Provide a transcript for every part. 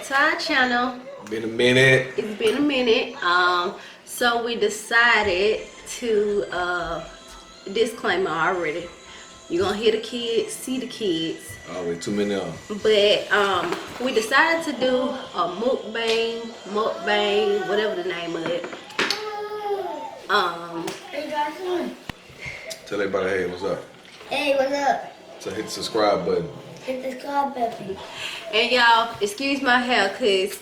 to our channel. Been a minute. It's been a minute. So we decided to disclaimer already. You're gonna hear the kids, see the kids. Always too many of them. But we decided to do a mukbang, whatever the name of it. Hey guys, Tell everybody, hey, what's up? hey, what's up? So hit the subscribe button. Hit the subscribe button. And y'all, excuse my hair, cause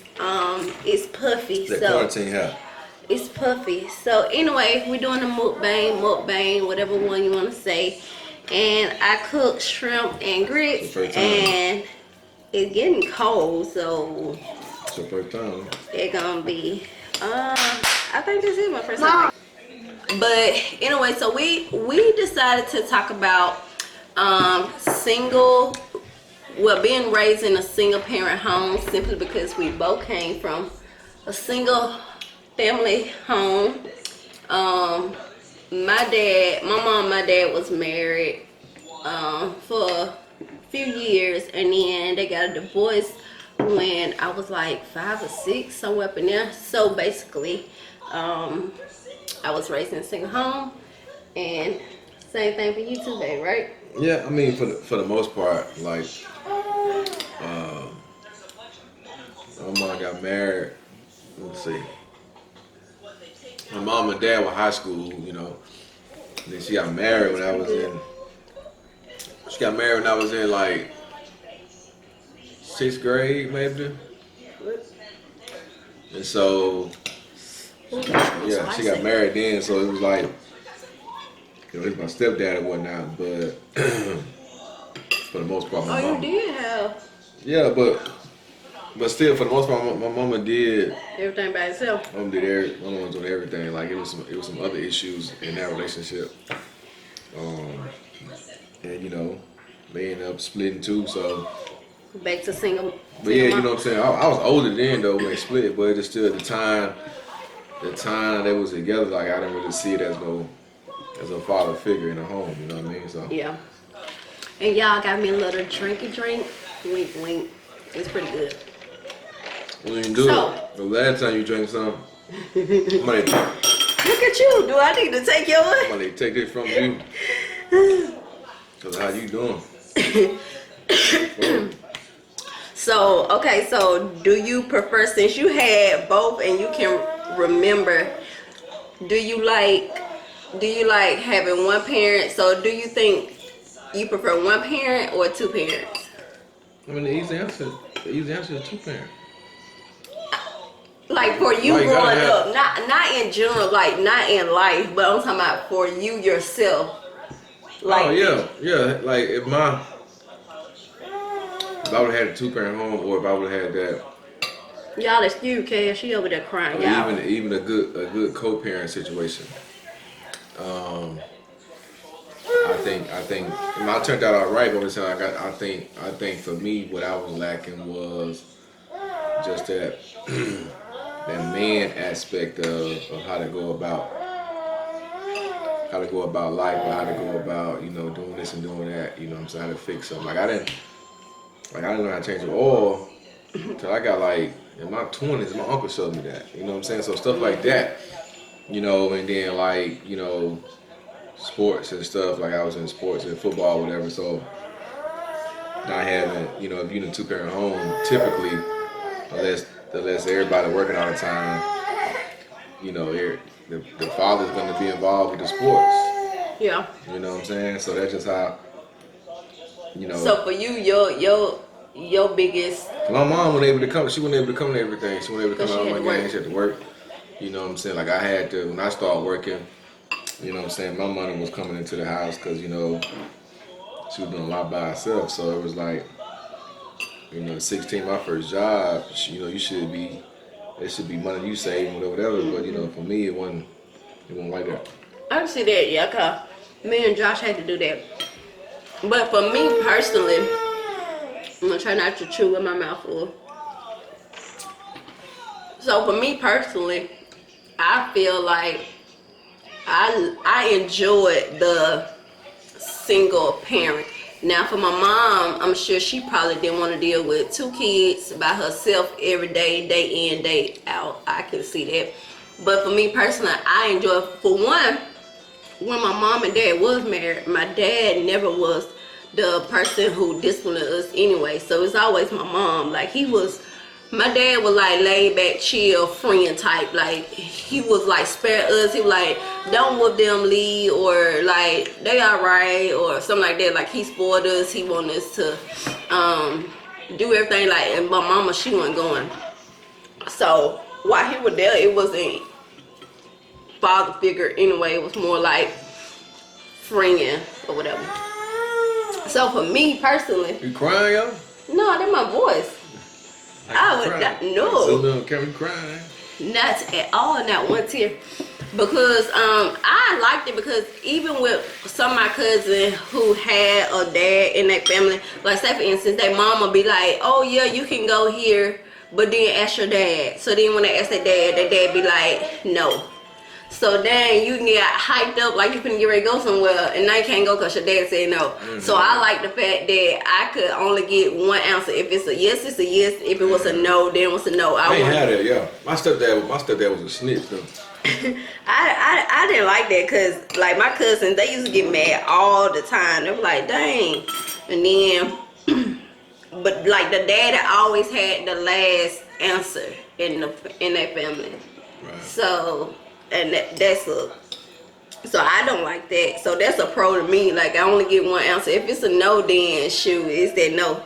it's puffy. That So quarantine hair. it's puffy. So anyway, we're doing a mukbang, whatever one you want to say. And I cooked shrimp and grits, First time. and it's getting cold, so It's your first time. it's gonna be. I think this is my first time. But anyway, so we decided to talk about being raised in a single parent home, simply because we both came from a single family home. My mom and my dad was married for a few years, and then they got a divorce when I was like 5 or 6, somewhere up in there. So basically, I was raised in a single home, and same thing for you too, babe, right? Yeah, I mean, for the most part, like, my mom got married. Let's see. My mom and dad were high school, you know. And then she got married when I was in. She got married when I was in like 6th grade, maybe. And so, yeah, she got married then. So it was like, you know, it was my stepdad and whatnot. But for the most part, my mom. You did have Yeah, but still, for the most part, my mama did. everything by itself. My mom was doing everything. Like it was some other issues in that relationship. And you know, they ended up splitting too. So, Back to single. but yeah, you know what I'm saying. I was older then though when they split, but it's still the time they was together. Like I didn't really see it as a father figure in a home. You know what I mean? So Yeah. And y'all got me a little drinky drink. Wink, wink. It's pretty good. what you can do So- it. The last time you drank something, somebody Look at you. Do I need to take yours? take it from you. Cause how you doing? So, okay, so do you prefer, since you had both and you can remember, do you like having one parent? So do you think you prefer one parent or two parents? I mean, the easy answer is 2 parents. Like for you Like, you gotta growing up, not in general, like not in life, but I'm talking about for you yourself. Like, Oh yeah. Like if I would have had a 2-parent home, or if I would have had that, y'all excuse Kay, she over there crying, y'all. even a good co-parent situation. I think I turned out all right, but I'm saying I think for me what I was lacking was just that that man aspect of how to go about life, or how to go about, you know, doing this and doing that, you know what I'm saying, how to fix something. Like I didn't know how to change the oil until I got like in my 20s. My uncle showed me that, you know what I'm saying? So stuff like that, you know, and then like, you know, sports and stuff, like I was in sports and football, whatever, so not having, you know, if you're in a 2-parent home, typically, unless everybody working all the time, you know, the father's going to be involved with the sports. Yeah. You know what I'm saying? So that's just how, you know. So for you, your biggest. My mom wasn't able to come. She wasn't able to come to everything. She wasn't able to come Because out she of had my to game. She had to work. You know what I'm saying? Like I had to, when I started working, you know what I'm saying, my money was coming into the house because, you know, she was doing a lot by herself. So it was like, you know, 16, my first job, you know, it should be money you save, whatever. But, you know, for me, it wasn't like that. I can see that, yeah, cause me and Josh had to do that. But for me personally, I'm gonna try not to chew with my mouth full. So for me personally, I feel like I enjoyed the single parent. Now for my mom, I'm sure she probably didn't want to deal with 2 kids by herself every day, day in, day out. I can see that. But for me personally, I enjoy, for one, when my mom and dad was married, my dad never was the person who disciplined us anyway. So it's always my mom. Like my dad was like laid back, chill, friend type. Like he was like spare us. He was like, don't whoop them, leave, or like they alright, or something like that. Like he spoiled us. He wanted us to do everything. Like, and my mama, she wasn't going. So while he was there, it wasn't father figure anyway. It was more like friend or whatever. So for me personally, You crying, yo? no, that's my voice. I would not, no. So little Kevin crying. Not at all, not one tear. Because I liked it because even with some of my cousins who had a dad in their family, like say for instance, their mama be like, oh yeah, you can go here, but then ask your dad. So then when they ask their dad be like, no. So then you get hyped up like you finna get ready to go somewhere, and now you can't go because your dad said no. Mm-hmm. So I like the fact that I could only get one answer. If it's a yes, it's a yes. If it was a no, then it was a no. I ain't had that, yeah. My stepdad was a snitch though. I didn't like that because like my cousins, they used to get mad all the time. They were like, dang. And then, but like the dad always had the last answer in that family. Right. So. And so I don't like that. So that's a pro to me. Like I only get one answer. If it's a no, then shoot, it's that no.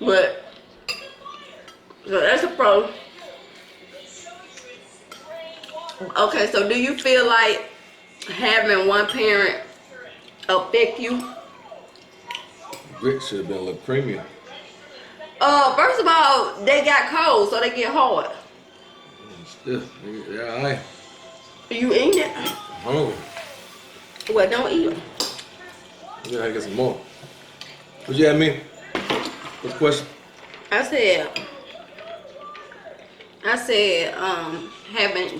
But so that's a pro. Okay, so do you feel like having one parent affect you? Grit should have been a little creamier. First of all, they got cold, so they get hard. Still, yeah, You eat it? hungry. Well, don't eat it. You gotta get some more. What you had me? What's the question? I said,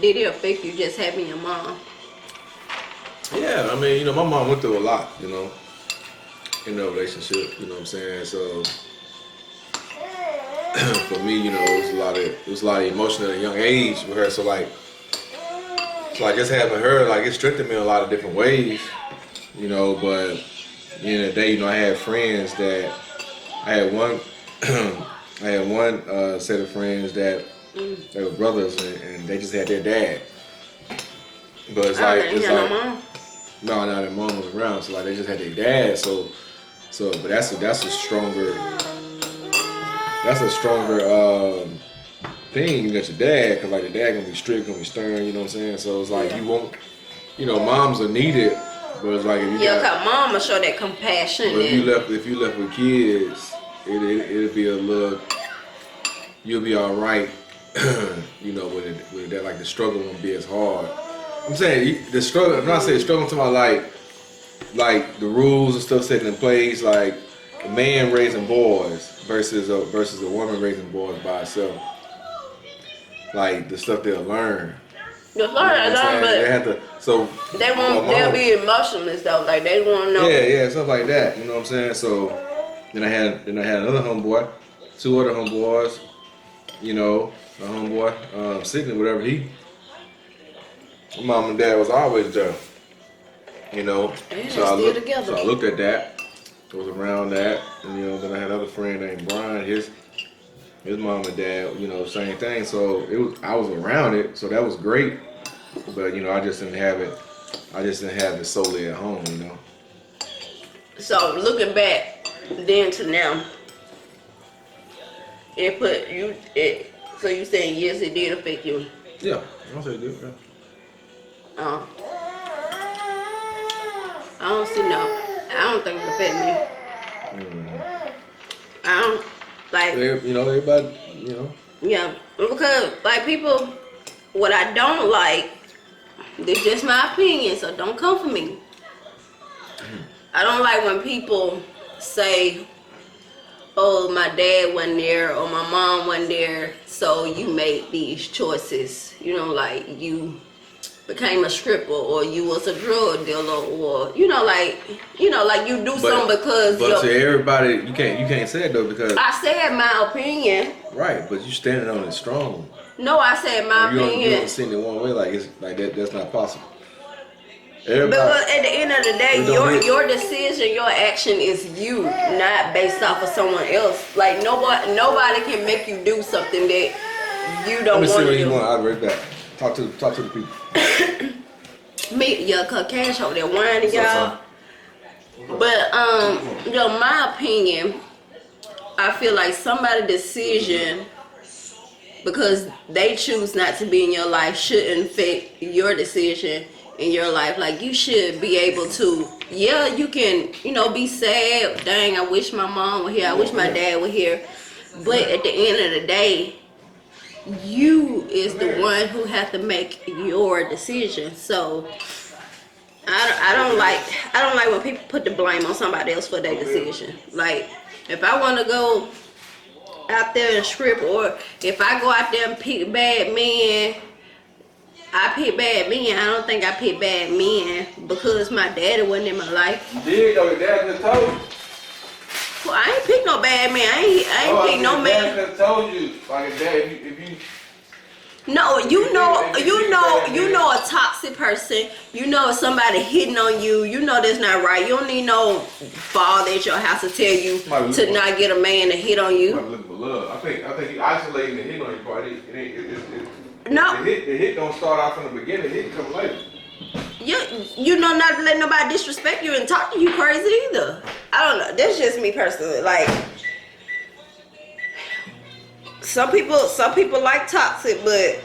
did it affect you just having your mom? Yeah, I mean, my mom went through a lot, in the relationship, you know what I'm saying? So for me, it was a lot of emotion at a young age with her. So like just having her, like it strengthened me in a lot of different ways, but at the end of the day, I had friends that I had one set of friends that they were brothers and they just had their dad. But it's no, their mom was around, so like they just had their dad. So but that's a stronger thing. You got your dad, because like the dad gonna be strict, gonna be stern, you know what I'm saying? So it's like you won't, moms are needed, but it's like if you cause mom will show that compassion. But if you left with kids, it'll be a little, you'll be all right, with that, like the struggle won't be as hard. I'm saying the struggle. I'm not saying struggle, I'm talking about like the rules and stuff set in place, like a man raising boys versus a woman raising boys by herself. Like the stuff they'll learn. But they have to. So they won't. They'll be emotionless though. Like they won't know. Yeah, stuff like that. You know what I'm saying? So then I had another homeboy, 2 other homeboys. A homeboy, Sydney, whatever my mom and dad was always there. So I looked at that. I was around that, and then I had another friend named Brian. His mom and dad, same thing. So I was around it, so that was great. But I just didn't have it. I just didn't have it solely at home. So looking back then to now, so you saying yes, it did affect you? Yeah, I'll say it did. Yeah. I don't see I don't think it affect me. I don't like. Everybody. Yeah, because like people, what I don't like, this is just my opinion, so don't come for me. I don't like when people say, oh, my dad wasn't there or my mom wasn't there, so you made these choices. Like you became a stripper or you was a drug dealer or like you do something because But to everybody, you can't say it though because I said my opinion. right, but you standing on it strong. No, I said my You opinion. don't see it one way like it's like that. That's not possible. Because at the end of the day, your decision, your action is you, not based off of someone else. Like nobody can make you do something that you don't want to do. I'll be right back. Talk to the people. Me, yeah, cause Cash over there whining, y'all. But my opinion, I feel like somebody's decision because they choose not to be in your life shouldn't affect your decision in your life. Like you should be able to, yeah, you can, be sad. Dang, I wish my mom were here. I wish my dad were here. But at the end of the day, you is the one who have to make your decision. So I don't like when people put the blame on somebody else for their decision. Like if I want to go out there and strip, or if I go out there and pick bad men, I pick bad men. I don't think I pick bad men because my daddy wasn't in my life. You did though. Your dad just told you. Well, I ain't pick no bad man. I ain't pick no man. Dad just told you like dad if you. No, you know a toxic person. You know somebody hitting on you. You know that's not right. You don't need no father at your house to tell you to not get a man to hit on you. Looking for love. I think you isolating the hit on your part. No. The hit don't start off from the beginning. The hit come later. You know not to let nobody disrespect you and talk to you crazy either. I don't know. That's just me personally. Like some people like toxic, but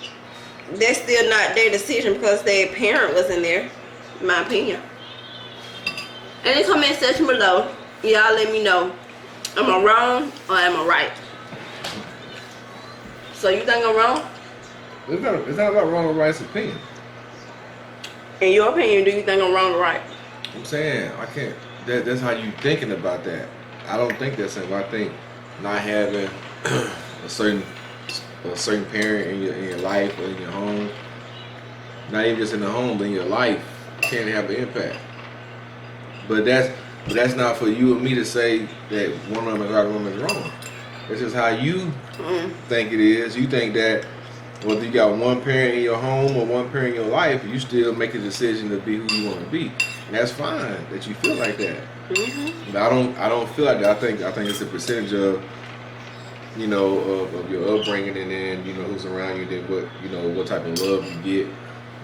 that's still not their decision because their parent wasn't there, in my opinion. In the comment section below, y'all let me know, am I wrong or am I right? So you think I'm wrong? It's not about wrong or right, it's opinion. In your opinion, do you think I'm wrong or right? I'm saying I can't. That's how you thinking about that. I don't think that's simple. I think not having a certain parent in your life or in your home, not even just in the home, but in your life, can have an impact. But that's not for you or me to say that one woman is right, one woman is wrong. It's just how you think it is. You think that whether you got one parent in your home or one parent in your life, you still make a decision to be who you want to be, and that's fine that you feel like that. Mm-hmm. But I don't feel like that. I think it's a percentage of of your upbringing, and then who's around you, then what type of love you get,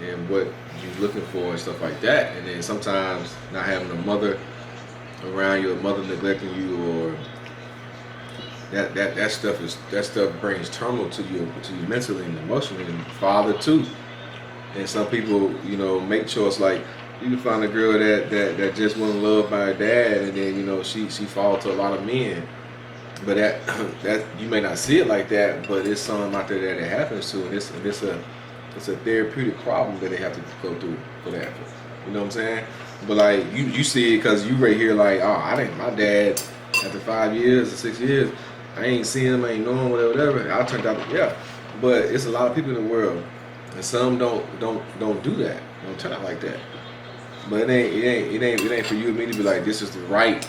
and what you're looking for and stuff like that. And then sometimes not having a mother around you, a mother neglecting you, or that stuff brings turmoil to you mentally and emotionally, and father too. And some people, make choice like you can find a girl that just wasn't loved by her dad, and then she fall to a lot of men. But that you may not see it like that, but it's something out there that it happens to, and it's a therapeutic problem that they have to go through for that. You know what I'm saying? But like you see it because you right here like, oh, I think my dad after 5 years or 6 years, I ain't seen him, I ain't know him, whatever. I turned out yeah. But it's a lot of people in the world, and some don't do that. Don't turn out like that. But it ain't for you and me to be like, this is the right,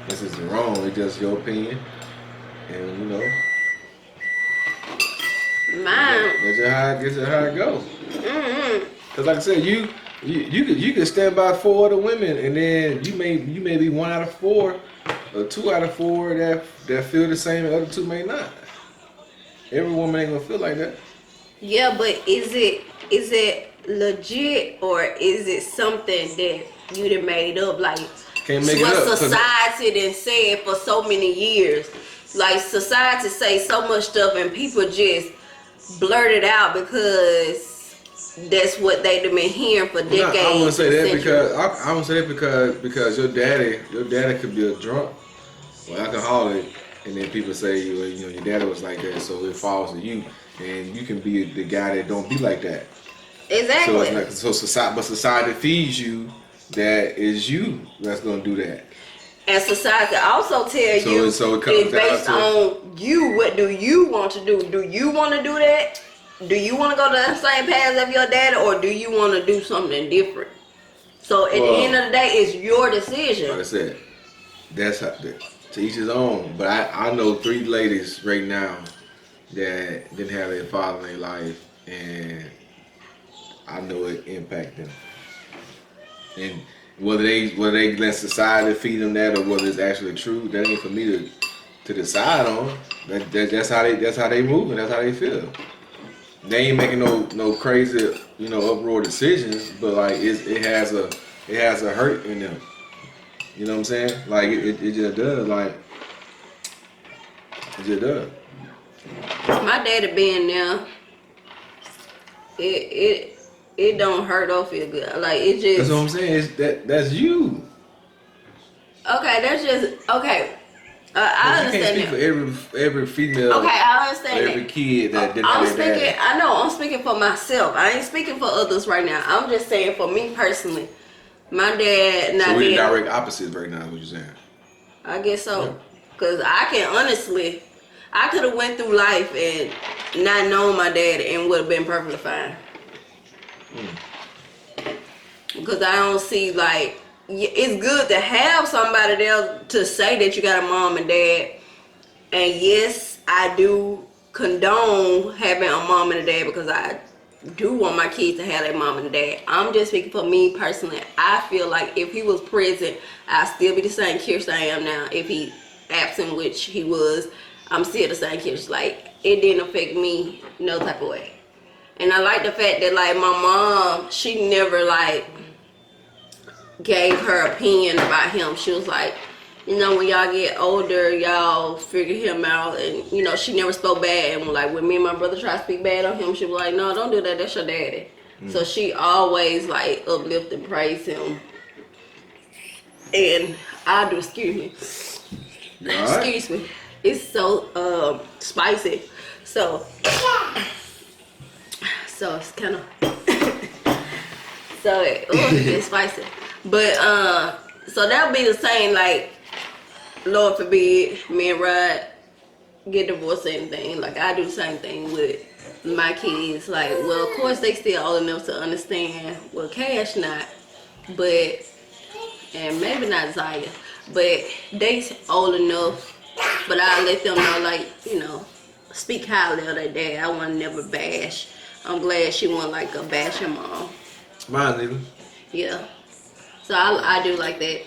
this is the wrong. It's just your opinion, and Mine. That's just how it goes. Mm-hmm. Cause like I said, you could stand by 4 other women, and then you may be 1 out of 4 or 2 out of 4 that feel the same, and the other 2 may not. Every woman ain't gonna feel like that. Yeah, but is it legit, or is it something that you done made up? Like Can't make it up. what society done said for so many years. Like society say so much stuff, and people just blurt it out because that's what they've been hearing for decades. I wouldn't say that centuries. because your daddy could be a drunk or alcoholic, and then people say well, your daddy was like that, so it falls to you, and you can be the guy that don't be like that. Exactly. So society feeds you that is you that's gonna do that. And society also tell you so it comes it's based on you. What do you want to do? Do you want to do that? do you want to go to the same path of your daddy, or do you want to do something different? So at the end of the day, it's your decision. Like I said, that's how, to each his own. But I know 3 ladies right now that didn't have their father in their life, and I know it impacted them. And whether they let society feed them that, or whether it's actually true, that ain't for me to decide on. That's how they move, and that's how they feel. They ain't making no crazy, uproar decisions, but like it has a hurt in them. You know what I'm saying? Like it just does. Like it just does. My daddy being there, it don't hurt or feel good. Like it just. That's what I'm saying. That's you. Okay, that's just okay. I You understand can't speak that. for every female. Okay, I understand every that. kid that didn't I'm have their speaking. dad. I know. I'm speaking for myself. I ain't speaking for others right now. I'm just saying for me personally. My dad not So we're the being. direct opposites right now. Is what you're saying? I guess so. Cause I can honestly, I could have went through life and not known my dad and would have been perfectly fine. Because I don't see like it's good to have somebody there to say that you got a mom and dad. And yes, I do condone having a mom and a dad because I do want my kids to have their mom and dad. I'm just speaking for me personally. I feel like if he was present, I'd still be the same Kirsten I am now. If he absent, which he was, I'm still the same Kirsten. Like, it didn't affect me no type of way. And I like the fact that, like, my mom, she never, like, gave her opinion about him. She was like, when y'all get older, y'all figure him out. And, she never spoke bad. And, like, when me and my brother try to speak bad on him, she was like, no, don't do that. That's your daddy. So she always, like, uplift and praise him. And I do, excuse me. Right. Excuse me. It's so spicy. So it's kind of it's spicy. But so that would be the same, like, Lord forbid me and Rod get divorced or anything. Like, I do the same thing with my kids. Like, well, of course they still old enough to understand. Well, Cash not, but and maybe not Zaya, but they old enough. But I let them know, like, speak highly of their dad. I want to never bash. I'm glad she wasn't like a bashing mom. Mine either. Yeah. So I do like that.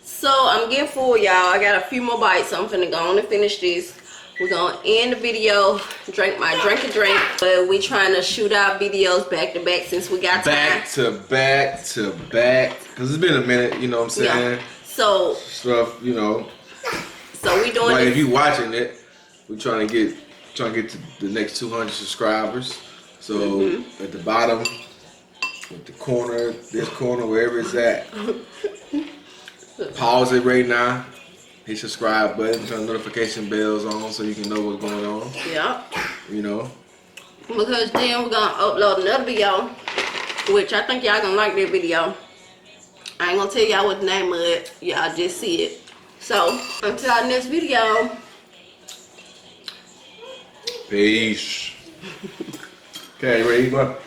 So I'm getting full, y'all. I got a few more bites, so I'm finna go on and finish this. We're gonna end the video, drink my drink. But we trying to shoot our videos back to back since we got time. Back to back to back. Cause it's been a minute, you know what I'm saying? Yeah. So Stuff, So we doing like this. if you watching it, we trying to get to the next 200 subscribers. So at the bottom, with the corner, this corner, wherever it's at, pause it right now. Hit subscribe button, turn notification bells on so you can know what's going on. Yeah. Because then we're gonna upload another video, which I think y'all gonna like that video. I ain't gonna tell y'all what the name of it. Y'all just see it. So until our next video. peace. Okay, you ready, bud?